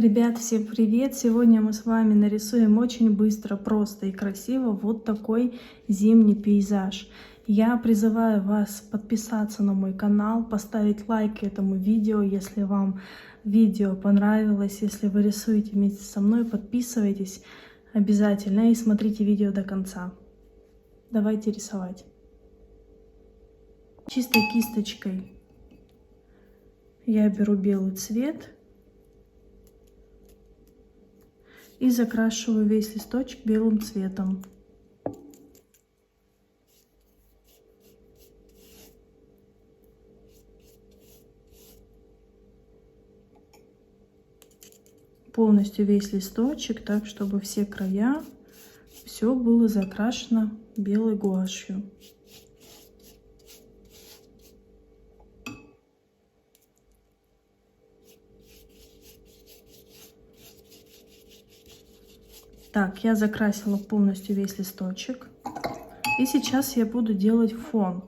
Ребят, всем привет! Сегодня мы с вами нарисуем очень быстро, просто и красиво вот такой зимний пейзаж. Я призываю вас подписаться на мой канал, поставить лайк этому видео, если вам видео понравилось. Если вы рисуете вместе со мной, подписывайтесь обязательно и смотрите видео до конца. Давайте рисовать. Чистой кисточкой я беру белый цвет и закрашиваю весь листочек белым цветом. Полностью весь листочек, так чтобы все края, все было закрашено белой гуашью. Так, я закрасила полностью весь листочек. И сейчас я буду делать фон.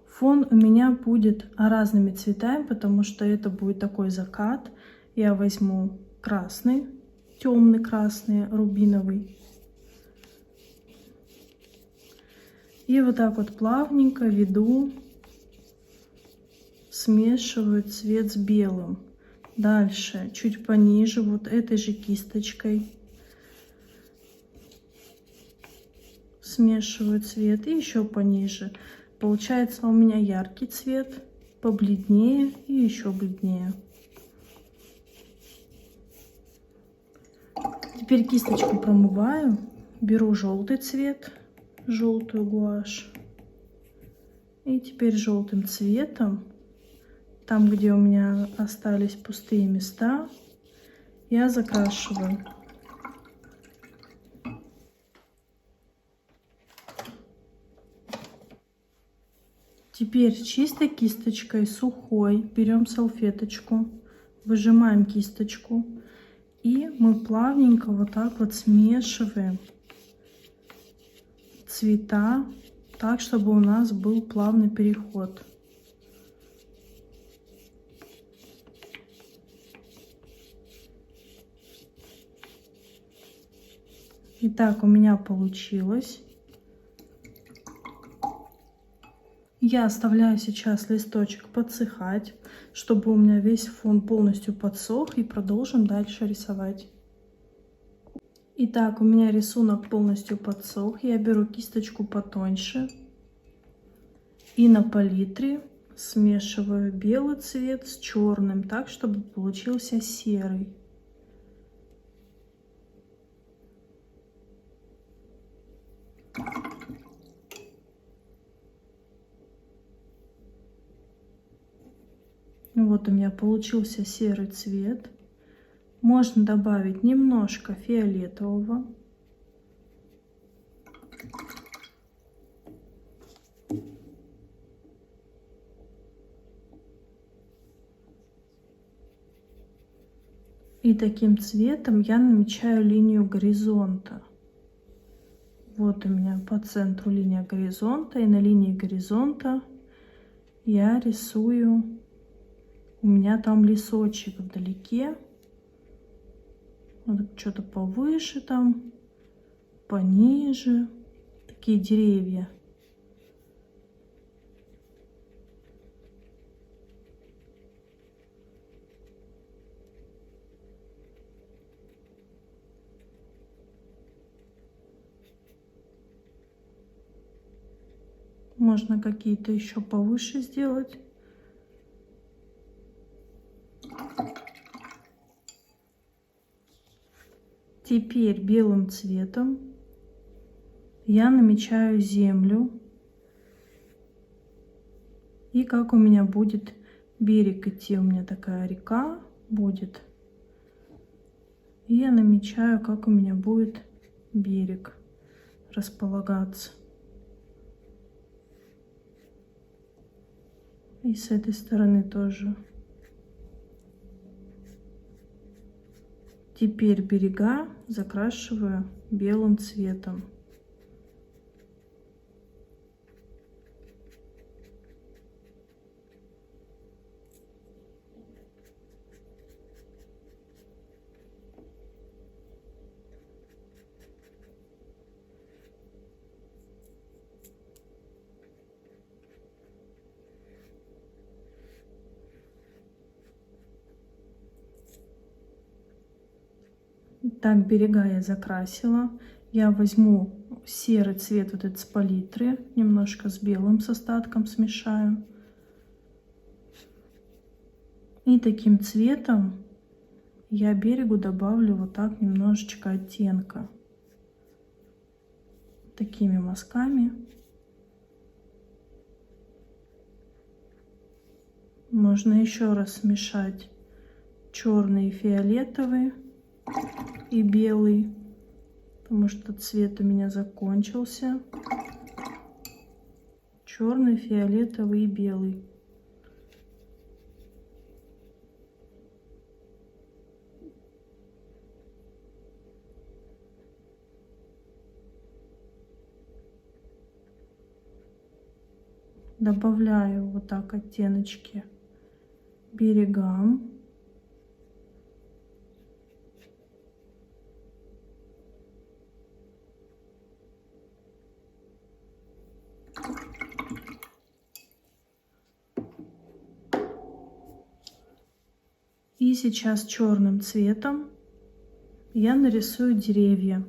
Фон у меня будет разными цветами, потому что это будет такой закат. Я возьму красный, темный красный, рубиновый. И вот так вот плавненько веду, смешиваю цвет с белым. Дальше, чуть пониже, вот этой же кисточкой смешиваю цвет и еще пониже. Получается у меня яркий цвет, побледнее и еще бледнее. Теперь кисточку промываю, беру желтый цвет, желтую гуашь. И теперь желтым цветом, там где у меня остались пустые места, я закрашиваю. Теперь чистой кисточкой, сухой, берем салфеточку, выжимаем кисточку. И мы плавненько вот так вот смешиваем цвета, так, чтобы у нас был плавный переход. Итак, у меня получилось. Я оставляю сейчас листочек подсыхать, чтобы у меня весь фон полностью подсох, и продолжим дальше рисовать. Итак, у меня рисунок полностью подсох. Я беру кисточку потоньше и на палитре смешиваю белый цвет с черным, так, чтобы получился серый. Вот у меня получился серый цвет. Можно добавить немножко фиолетового. И таким цветом я намечаю линию горизонта. Вот у меня по центру линия горизонта. И на линии горизонта я рисую. У меня там лесочек вдалеке. Вот что-то повыше там, пониже. Такие деревья. Можно какие-то еще повыше сделать. Теперь белым цветом я намечаю землю. И как у меня будет берег идти. У меня такая река будет. И я намечаю, как у меня будет берег располагаться. И с этой стороны тоже. Теперь берега закрашиваю белым цветом. Так, берега я закрасила. Я возьму серый цвет вот этот с палитры, немножко с белым с остатком смешаю. И таким цветом я берегу добавлю вот так немножечко оттенка. Такими мазками. Можно еще раз смешать черный и фиолетовый и белый, потому что цвет у меня закончился. Черный, фиолетовый и белый. Добавляю вот так оттеночки берегам. И сейчас черным цветом я нарисую деревья.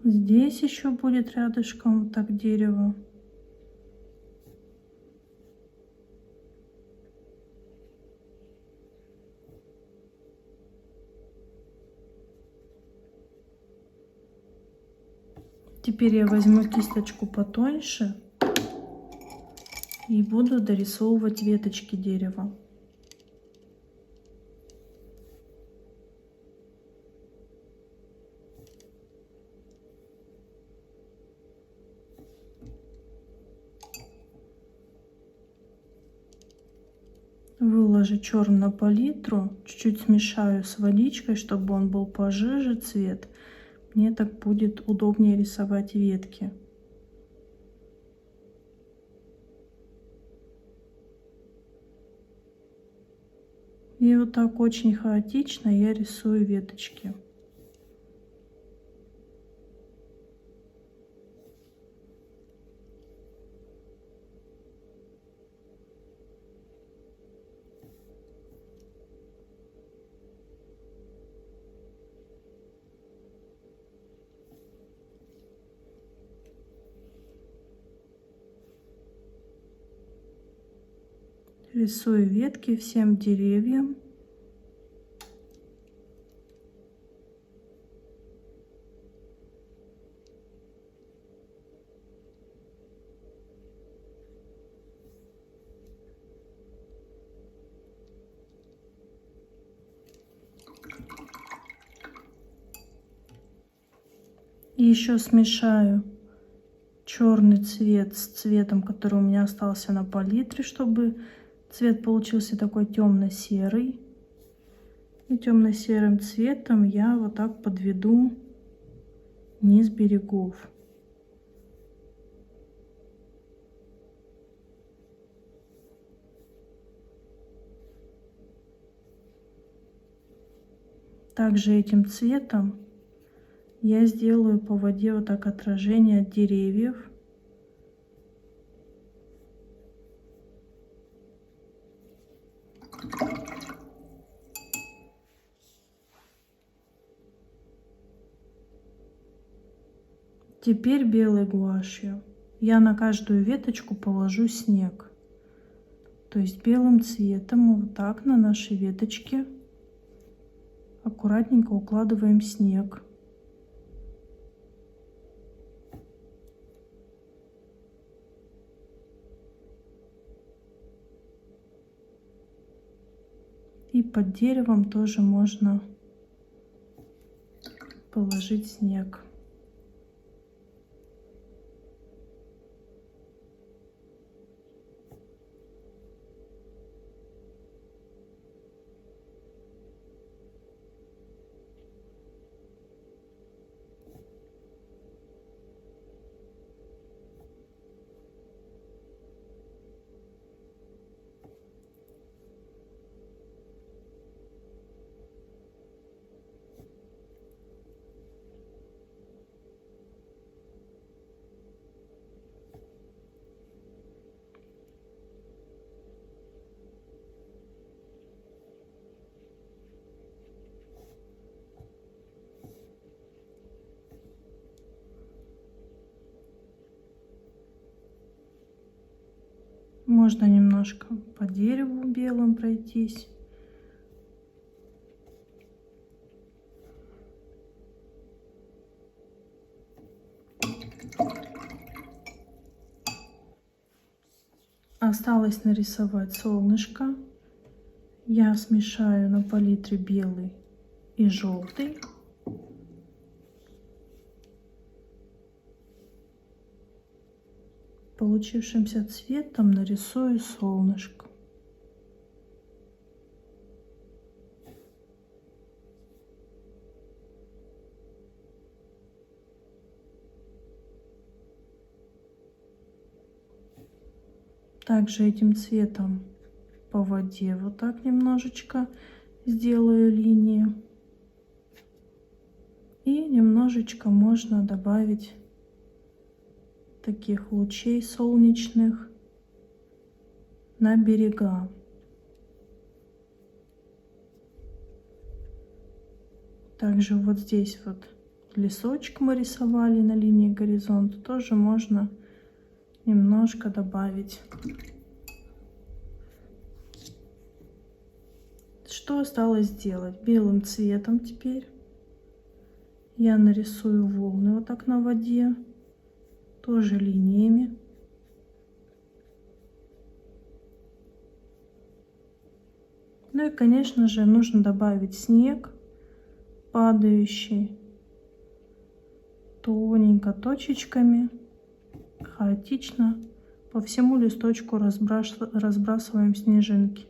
Здесь еще будет рядышком вот так дерево. Теперь я возьму кисточку потоньше и буду дорисовывать веточки дерева. Выложу черный на палитру, чуть-чуть смешаю с водичкой, чтобы он был пожиже цвет. Мне так будет удобнее рисовать ветки. И вот так очень хаотично я рисую веточки. Рисую ветки всем деревьям. И еще смешаю черный цвет с цветом, который у меня остался на палитре, чтобы цвет получился такой темно-серый. И темно-серым цветом я вот так подведу низ берегов. Также этим цветом я сделаю по воде вот так отражение от деревьев. Теперь белой гуашью я на каждую веточку положу снег. То есть белым цветом вот так на наши веточки аккуратненько укладываем снег. И под деревом тоже можно положить снег. Можно немножко по дереву белым пройтись. Осталось нарисовать солнышко. Я смешаю на палитре белый и желтый. Получившимся цветом нарисую солнышко. Также этим цветом по воде вот так немножечко сделаю линии. И немножечко можно добавить таких лучей солнечных на берега. Также вот здесь вот лесочек мы рисовали на линии горизонта, тоже можно немножко добавить. Что осталось сделать? Белым цветом теперь я нарисую волны вот так на воде, тоже линиями. Ну и, конечно же, нужно добавить снег падающий тоненько точечками, хаотично по всему листочку разбрасываем снежинки.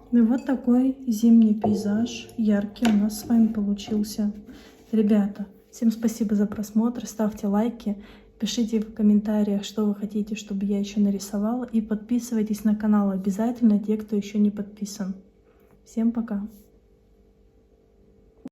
И вот такой зимний пейзаж яркий у нас с вами получился. Ребята, всем спасибо за просмотр, ставьте лайки, пишите в комментариях, что вы хотите, чтобы я еще нарисовала, и подписывайтесь на канал обязательно, те, кто еще не подписан. Всем пока!